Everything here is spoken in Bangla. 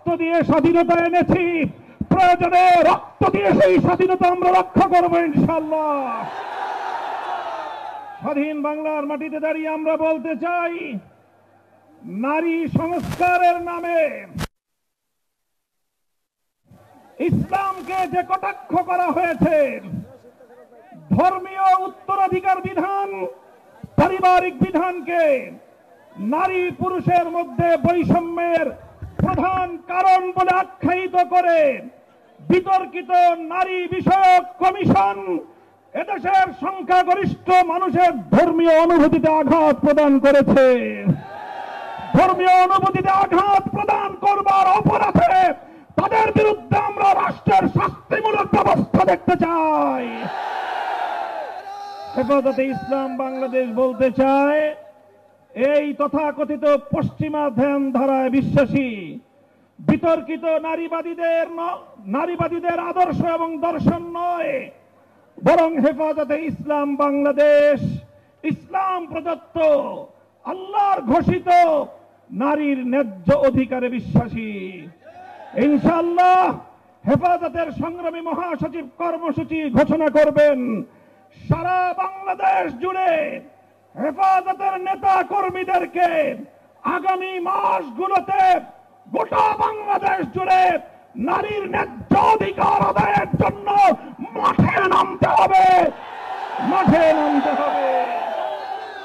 রক্ত দিয়ে স্বাধীনতা এনেছি, প্রয়োজনে রক্ত দিয়ে সেই স্বাধীনতা আমরা রক্ষা করবো ইনশাআল্লাহ। স্বাধীন বাংলার মাটিতে দাঁড়িয়ে আমরা বলতে চাই, নারী সংস্কারের নামে ইসলামকে যে কটাক্ষ করা হয়েছে, ধর্মীয় উত্তরাধিকার বিধান, পারিবারিক বিধানকে নারী পুরুষের মধ্যে বৈষম্যের প্রধান কারণ বলে আখ্যায়িত করে বিতর্কিত নারী বিষয়ক কমিশন এদেশের সংখ্যাগরিষ্ঠ মানুষের ধর্মীয় অনুভূতিতে আঘাত প্রদান করেছে। ধর্মীয় অনুভূতিতে আঘাত প্রদান করবার অপরাধে তাদের বিরুদ্ধে আমরা রাষ্ট্রের শাস্তিমূলক ব্যবস্থা দেখতে চাই। হেফাজতে ইসলাম বাংলাদেশ বলতে চায়, এই তথাকথিত পশ্চিমা ধ্যান ধারায় বিশ্বাসী বিতর্কিত নারীবাদীদের আদর্শ এবং দর্শন নয়, বরং হেফাজতে ইসলাম বাংলাদেশ ইসলাম প্রদত্ত আল্লাহর ঘোষিত নারীর ন্যায্য অধিকারে বিশ্বাসী। ইনশাআল্লাহ হেফাজতের সংগ্রামী মহাসচিব কর্মসূচি ঘোষণা করবেন। সারা বাংলাদেশ জুড়ে হেফাজতের নেতা কর্মীদেরকে আগামী মাসগুলোতে গোটা বাংলাদেশ জুড়ে নারীর ন্যায্য অধিকার